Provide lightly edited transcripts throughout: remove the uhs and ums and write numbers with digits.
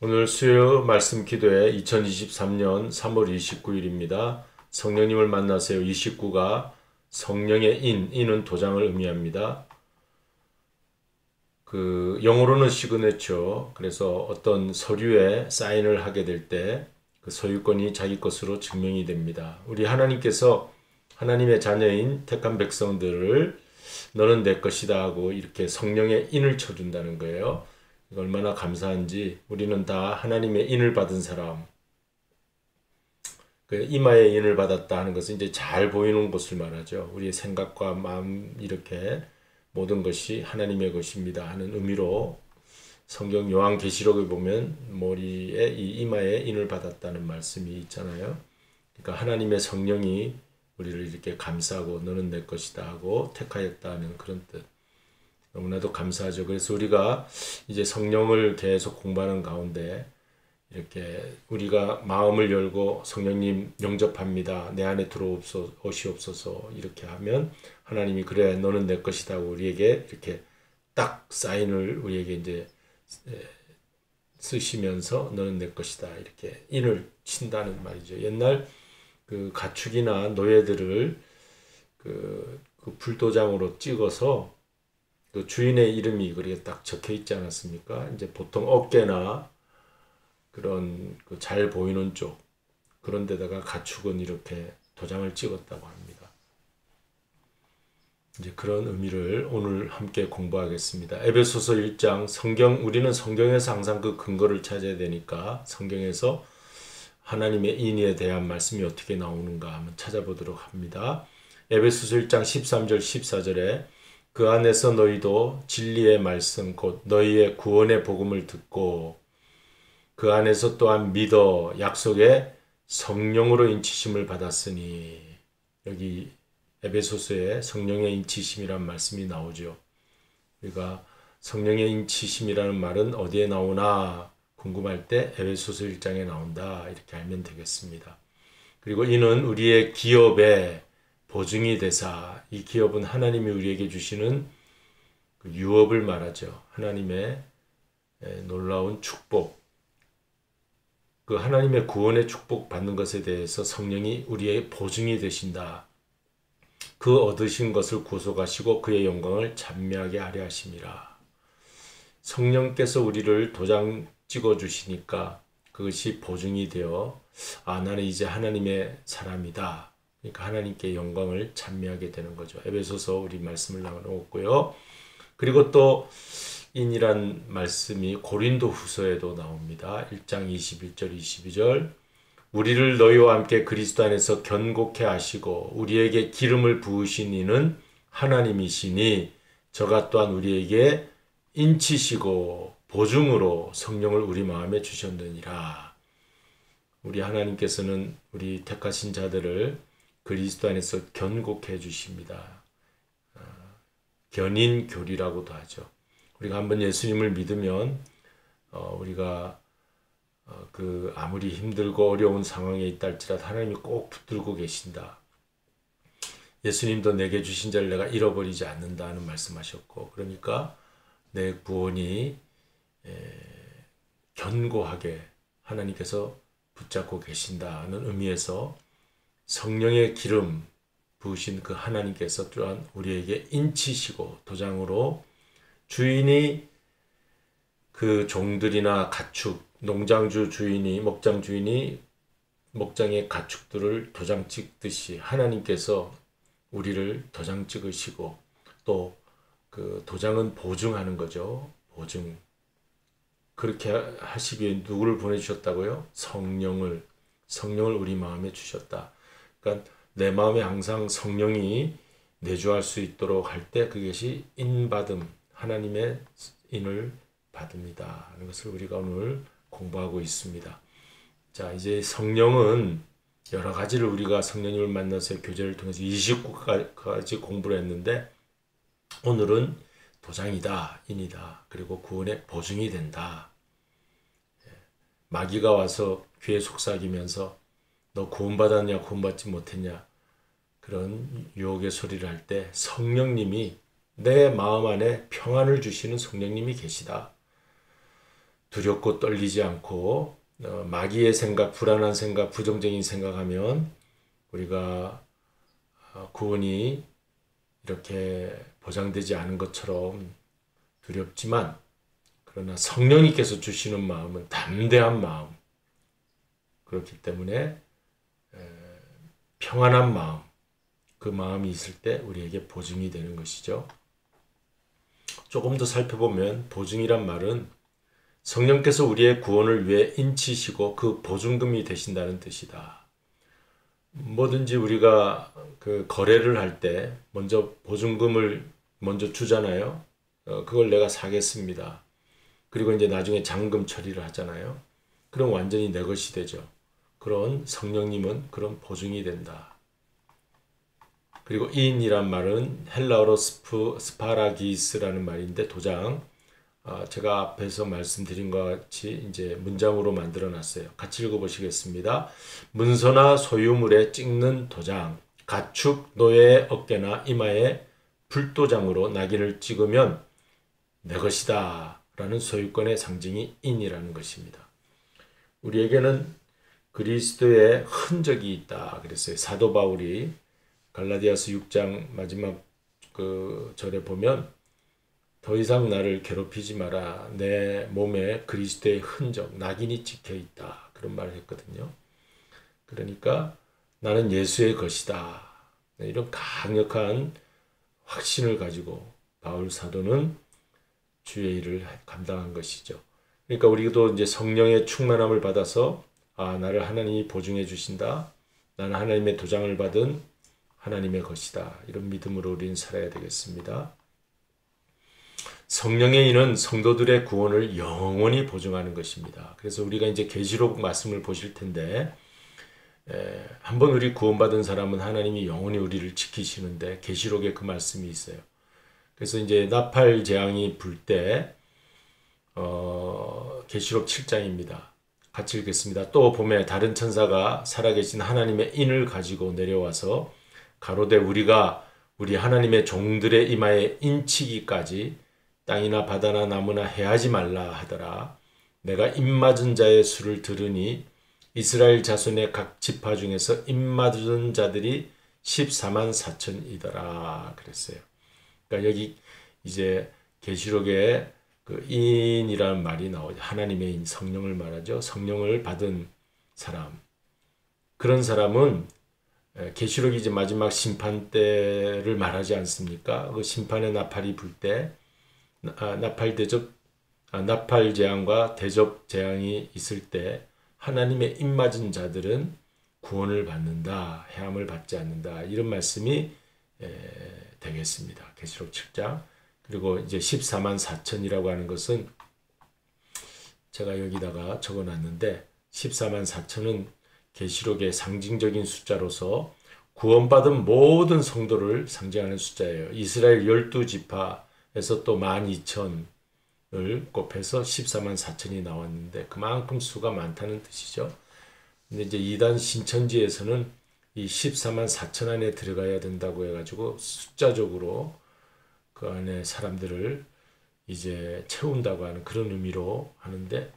오늘 수요 말씀 기도회 2023년 3월 29일입니다. 성령님을 만나세요. 29가 성령의 인은 도장을 의미합니다. 영어로는 시그네처. 그래서 어떤 서류에 사인을 하게 될 때 그 소유권이 자기 것으로 증명이 됩니다. 우리 하나님께서 하나님의 자녀인 택한 백성들을 너는 내 것이다 하고 이렇게 성령의 인을 쳐준다는 거예요. 얼마나 감사한지. 우리는 다 하나님의 인을 받은 사람, 그 이마에 인을 받았다 하는 것은 이제 잘 보이는 것을 말하죠. 우리의 생각과 마음, 이렇게 모든 것이 하나님의 것입니다 하는 의미로 성경 요한계시록에 보면 머리에 이 이마에 인을 받았다는 말씀이 있잖아요. 그러니까 하나님의 성령이 우리를 이렇게 감싸고 너는 내 것이다 하고 택하였다는 그런 뜻. 너무나도 감사하죠. 그래서 우리가 이제 성령을 계속 공부하는 가운데 이렇게 우리가 마음을 열고 성령님 영접합니다. 내 안에 들어오시옵소서 이렇게 하면 하나님이 그래 너는 내 것이다 하고 우리에게 이렇게 딱 사인을 우리에게 이제 쓰시면서 너는 내 것이다 이렇게 인을 친다는 말이죠. 옛날 그 가축이나 노예들을 그 불도장으로 찍어서 그 주인의 이름이 그렇게 딱 적혀 있지 않았습니까? 이제 보통 어깨나 그런 그 잘 보이는 쪽 그런 데다가 가축은 이렇게 도장을 찍었다고 합니다. 이제 그런 의미를 오늘 함께 공부하겠습니다. 에베소서 1장 우리는 성경에서 항상 그 근거를 찾아야 되니까 성경에서 하나님의 인에 대한 말씀이 어떻게 나오는가 한번 찾아보도록 합니다. 에베소서 1장 13절 14절에 그 안에서 너희도 진리의 말씀 곧 너희의 구원의 복음을 듣고 그 안에서 또한 믿어 약속의 성령으로 인치심을 받았으니, 여기 에베소서에 성령의 인치심이란 말씀이 나오죠. 우리가 성령의 인치심이라는 말은 어디에 나오나 궁금할 때 에베소서 1장에 나온다 이렇게 알면 되겠습니다. 그리고 이는 우리의 기업의 보증이 되사, 이 기업은 하나님이 우리에게 주시는 그 유업을 말하죠. 하나님의 놀라운 축복, 그 하나님의 구원의 축복 받는 것에 대해서 성령이 우리의 보증이 되신다. 그 얻으신 것을 구속하시고 그의 영광을 찬미하게 하려 하심이라. 성령께서 우리를 도장 찍어 주시니까 그것이 보증이 되어 나는 이제 하나님의 사람이다. 그러니까 하나님께 영광을 찬미하게 되는 거죠. 에베소서 우리 말씀을 나누었고요. 그리고 또 인이란 말씀이 고린도 후서에도 나옵니다. 1장 21절 22절 우리를 너희와 함께 그리스도 안에서 견고케 하시고 우리에게 기름을 부으신 이는 하나님이시니 저가 또한 우리에게 인치시고 보증으로 성령을 우리 마음에 주셨느니라. 우리 하나님께서는 우리 택하신 자들을 그리스도 안에서 견고케 해주십니다. 견인교리라고도 하죠. 우리가 한번 예수님을 믿으면 우리가 아무리 힘들고 어려운 상황에 있다 할지라도 하나님이 꼭 붙들고 계신다. 예수님도 내게 주신 자를 내가 잃어버리지 않는다는 말씀하셨고, 그러니까 내 구원이 견고하게 하나님께서 붙잡고 계신다는 의미에서 성령의 기름 부으신 그 하나님께서 또한 우리에게 인치시고 도장으로 주인이 그 종들이나 가축, 농장주 주인이, 목장 주인이 목장의 가축들을 도장 찍듯이 하나님께서 우리를 도장 찍으시고, 또 그 도장은 보증하는 거죠. 보증. 그렇게 하시기 위해 누구를 보내주셨다고요? 성령을 우리 마음에 주셨다. 그러니까 내 마음에 항상 성령이 내주할 수 있도록 할 때 그것이 인받음, 하나님의 인을 받습니다 하는 것을 우리가 오늘 공부하고 있습니다. 자, 이제 성령은 여러 가지를 우리가 성령님을 만나서 교제를 통해서 29가지 공부를 했는데, 오늘은 도장이다, 인이다, 그리고 구원의 보증이 된다. 마귀가 와서 귀에 속삭이면서 너 구원받았냐 구원받지 못했냐 그런 유혹의 소리를 할 때 성령님이, 내 마음 안에 평안을 주시는 성령님이 계시다. 두렵고 떨리지 않고 마귀의 생각, 불안한 생각, 부정적인 생각하면 우리가 구원이 이렇게 보장되지 않은 것처럼 두렵지만, 그러나 성령님께서 주시는 마음은 담대한 마음, 그렇기 때문에 평안한 마음, 그 마음이 있을 때 우리에게 보증이 되는 것이죠. 조금 더 살펴보면 보증이란 말은 성령께서 우리의 구원을 위해 인치시고 그 보증금이 되신다는 뜻이다. 뭐든지 우리가 그 거래를 할 때 먼저 보증금을 먼저 주잖아요. 그걸 내가 사겠습니다. 그리고 이제 나중에 잔금 처리를 하잖아요. 그럼 완전히 내 것이 되죠. 그런 성령님은 그런 보증이 된다. 그리고 인이란 말은 헬라어로 스파라기스라는 말인데 도장, 제가 앞에서 말씀드린 것 같이 이제 문장으로 만들어 놨어요. 같이 읽어보시겠습니다. 문서나 소유물에 찍는 도장, 가축, 노예의 어깨나 이마에 불도장으로 낙인을 찍으면 내 것이다 라는 소유권의 상징이 인이라는 것입니다. 우리에게는 그리스도의 흔적이 있다 그랬어요. 사도 바울이 갈라디아서 6장 마지막 그 절에 보면 더 이상 나를 괴롭히지 마라. 내 몸에 그리스도의 흔적, 낙인이 찍혀 있다. 그런 말을 했거든요. 그러니까 나는 예수의 것이다. 이런 강력한 확신을 가지고 바울 사도는 주의 일을 감당한 것이죠. 그러니까 우리도 이제 성령의 충만함을 받아서 나를 하나님이 보증해 주신다. 나는 하나님의 도장을 받은 하나님의 것이다. 이런 믿음으로 우리는 살아야 되겠습니다. 성령의 인은 성도들의 구원을 영원히 보증하는 것입니다. 그래서 우리가 이제 계시록 말씀을 보실 텐데, 한번 우리 구원받은 사람은 하나님이 영원히 우리를 지키시는데 계시록에 그 말씀이 있어요. 그래서 이제 나팔 재앙이 불 때 계시록 7장입니다. 같이 읽겠습니다. 또 봄에 다른 천사가 살아계신 하나님의 인을 가지고 내려와서 가로되 우리가 우리 하나님의 종들의 이마에 인치기까지 땅이나 바다나 나무나 해하지 말라 하더라. 내가 입맞은 자의 수를 들으니 이스라엘 자손의 각 지파 중에서 입맞은 자들이 14만 4천이더라 그랬어요. 그러니까 여기 이제 계시록에 그 인이라는 말이 나오죠. 하나님의 인, 성령을 말하죠. 성령을 받은 사람. 그런 사람은 계시록이 이제 마지막 심판 때를 말하지 않습니까? 그 심판의 나팔이 불 때 나팔 재앙과 대접 재앙이 있을 때 하나님의 입맞은 자들은 구원을 받는다, 해함을 받지 않는다. 이런 말씀이 되겠습니다. 계시록 7장. 그리고 이제 14만 4천이라고 하는 것은 제가 여기다가 적어놨는데 14만 4천은 계시록의 상징적인 숫자로서 구원받은 모든 성도를 상징하는 숫자예요. 이스라엘 12지파에서 또 12,000을 곱해서 14만 4천이 나왔는데 그만큼 수가 많다는 뜻이죠. 근데 이제 이단 신천지에서는 이 14만 4천 안에 들어가야 된다고 해가지고 숫자적으로 그 안에 사람들을 이제 채운다고 하는 그런 의미로 하는데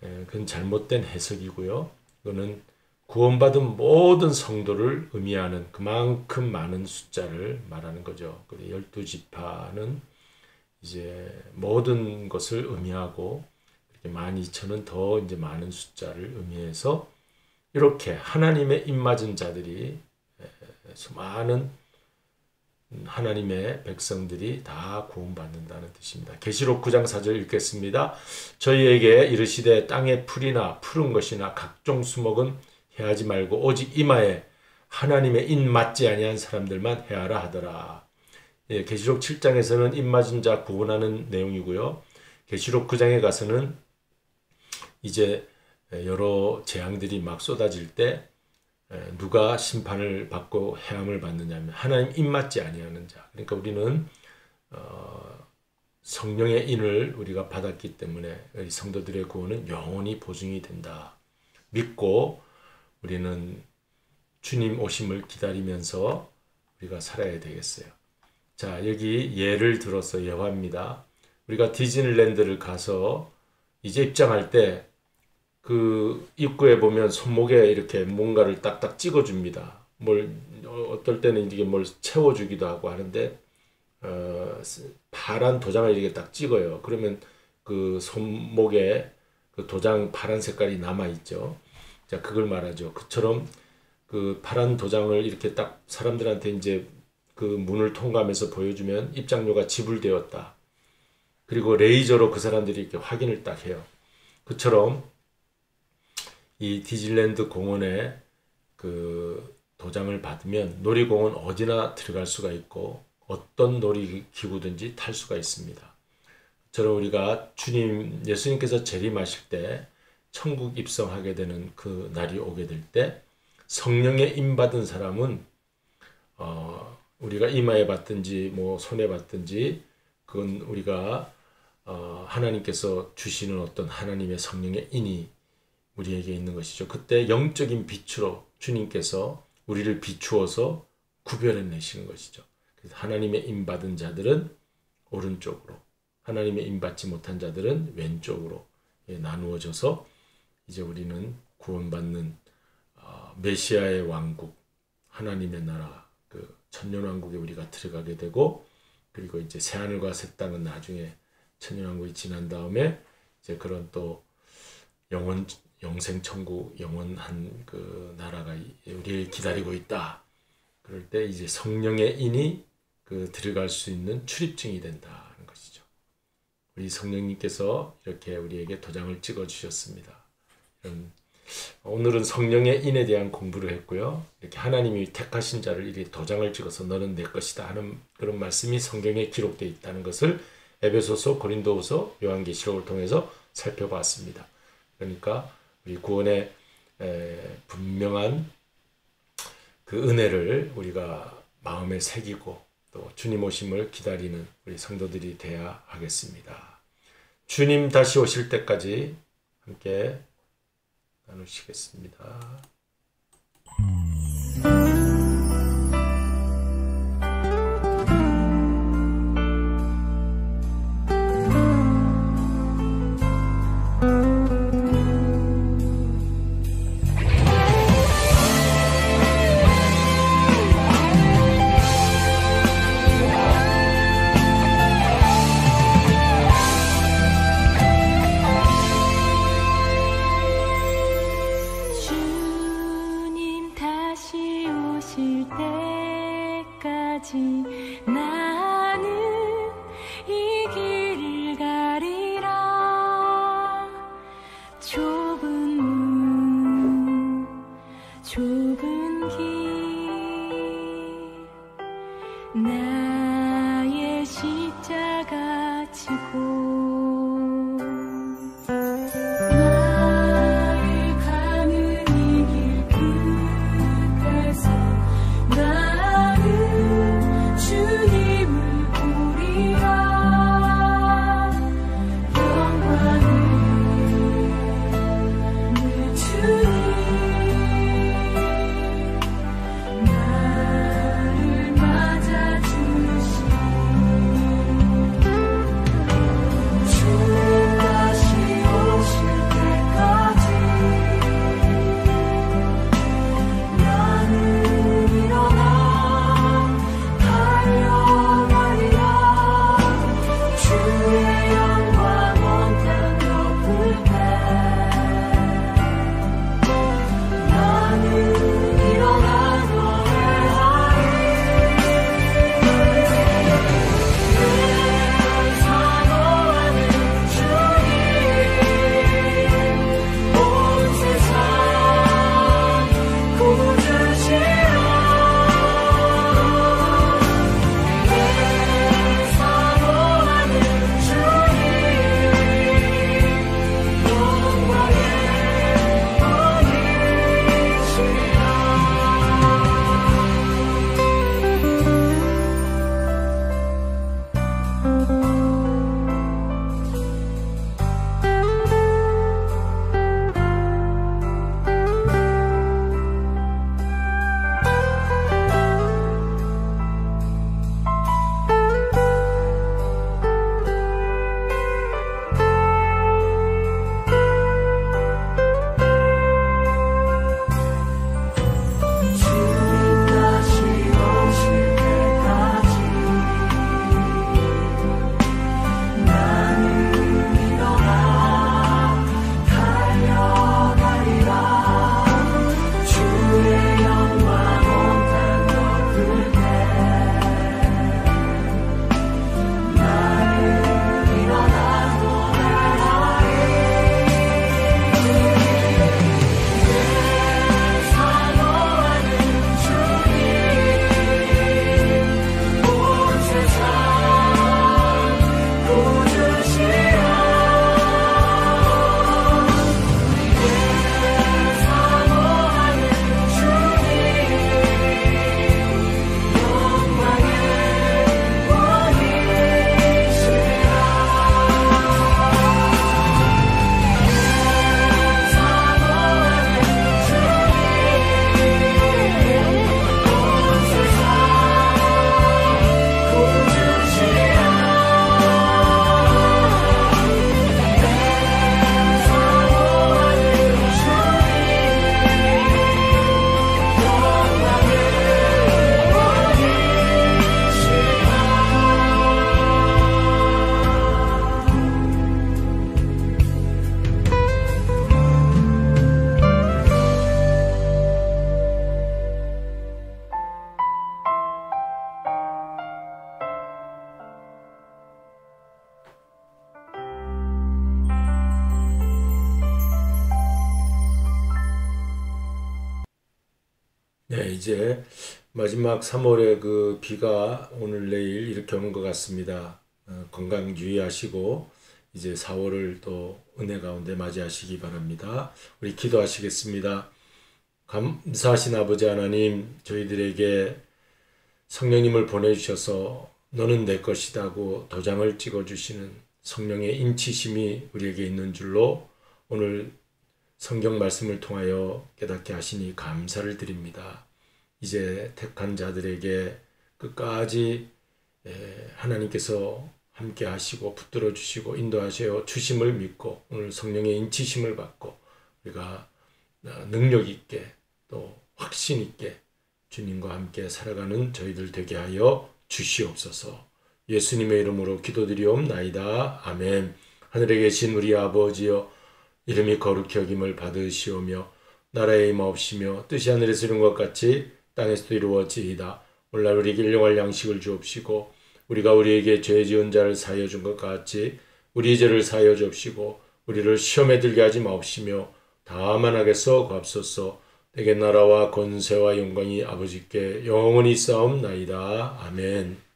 그건 잘못된 해석이고요. 그거는 구원받은 모든 성도를 의미하는 그만큼 많은 숫자를 말하는 거죠. 12지파는 이제 모든 것을 의미하고 12,000은 더 이제 많은 숫자를 의미해서 이렇게 하나님의 입맞은 자들이 수많은 하나님의 백성들이 다 구원받는다는 뜻입니다. 계시록 9장 4절 읽겠습니다. 저희에게 이르시되 땅의 풀이나 푸른 것이나 각종 수목은 해하지 말고 오직 이마에 하나님의 인 맞지 아니한 사람들만 해하라 하더라. 계시록 7장에서는 인 맞은 자 구원하는 내용이고요. 계시록 9장에 가서는 이제 여러 재앙들이 막 쏟아질 때 누가 심판을 받고 해함을 받느냐면 하나님 입맞지 아니하는 자. 그러니까 우리는 성령의 인을 우리가 받았기 때문에 성도들의 구원은 영원히 보증이 된다. 믿고 우리는 주님 오심을 기다리면서 우리가 살아야 되겠어요. 자, 여기 예를 들어서 예화입니다. 우리가 디즈니랜드를 가서 이제 입장할 때 그 입구에 보면 손목에 이렇게 뭔가를 딱딱 찍어줍니다. 어떨 때는 이게 뭘 채워주기도 하고 하는데 파란 도장을 이렇게 딱 찍어요. 그러면 그 손목에 그 도장 파란 색깔이 남아 있죠. 자, 그걸 말하죠. 그처럼 그 파란 도장을 이렇게 딱 사람들한테 이제 그 문을 통과하면서 보여주면 입장료가 지불되었다. 그리고 레이저로 그 사람들이 이렇게 확인을 딱 해요. 그처럼 이 디즈니랜드 공원에 그 도장을 받으면 놀이공원 어디나 들어갈 수가 있고 어떤 놀이기구든지 탈 수가 있습니다. 저는 우리가 예수님께서 재림하실 때 천국 입성하게 되는 그 날이 오게 될 때 성령에 임받은 사람은 우리가 이마에 받든지 뭐 손에 받든지 그건 우리가 하나님께서 주시는 어떤 하나님의 성령의 인이 우리에게 있는 것이죠. 그때 영적인 빛으로 주님께서 우리를 비추어서 구별해내시는 것이죠. 그래서 하나님의 임받은 자들은 오른쪽으로, 하나님의 임받지 못한 자들은 왼쪽으로 나누어져서 이제 우리는 구원받는 메시아의 왕국, 하나님의 나라, 그 천년왕국에 우리가 들어가게 되고, 그리고 이제 새하늘과 새 땅은 나중에 천년왕국이 지난 다음에 이제 그런 또 영생천국, 영원한 그 나라가 우리를 기다리고 있다. 그럴 때 이제 성령의 인이 그 들어갈 수 있는 출입증이 된다는 것이죠. 우리 성령님께서 이렇게 우리에게 도장을 찍어 주셨습니다. 오늘은 성령의 인에 대한 공부를 했고요. 이렇게 하나님이 택하신 자를 이렇게 도장을 찍어서 너는 내 것이다 하는 그런 말씀이 성경에 기록되어 있다는 것을 에베소서, 고린도후서, 요한계시록을 통해서 살펴봤습니다. 그러니까 우리 구원의 분명한 그 은혜를 우리가 마음에 새기고 또 주님 오심을 기다리는 우리 성도들이 되어야 하겠습니다. 주님 다시 오실 때까지 함께 나누시겠습니다. 나의 십자가 지고 나를 가는 이 길 끝에서 나는 주님을 보리라. 영광을 내 주님 나를 맞아주니 네, 이제 마지막 3월의 그 비가 오늘 내일 이렇게 오는 것 같습니다. 건강 유의하시고 이제 4월을 또 은혜 가운데 맞이하시기 바랍니다. 우리 기도하시겠습니다. 감사하신 아버지 하나님, 저희들에게 성령님을 보내주셔서 너는 내 것이다고 도장을 찍어주시는 성령의 인치심이 우리에게 있는 줄로 오늘 성경 말씀을 통하여 깨닫게 하시니 감사를 드립니다. 이제 택한 자들에게 끝까지 하나님께서 함께 하시고 붙들어 주시고 인도하셔 주심을 믿고 오늘 성령의 인치심을 받고 우리가 능력 있게 또 확신 있게 주님과 함께 살아가는 저희들 되게 하여 주시옵소서. 예수님의 이름으로 기도드리옵나이다. 아멘. 하늘에 계신 우리 아버지여, 이름이 거룩히 여김을 받으시오며 나라의 임하옵시며 뜻이 하늘에서 이룬 것 같이 땅에서도 이루어지이다. 오늘날 우리에게 일용할 양식을 주옵시고 우리가 우리에게 죄 지은 자를 사하여 준 것 같이 우리 죄를 사하여 주옵시고 우리를 시험에 들게 하지 마옵시며 다만 악에서 구하옵소서. 내게 나라와 권세와 영광이 아버지께 영원히 있사옵나이다. 아멘.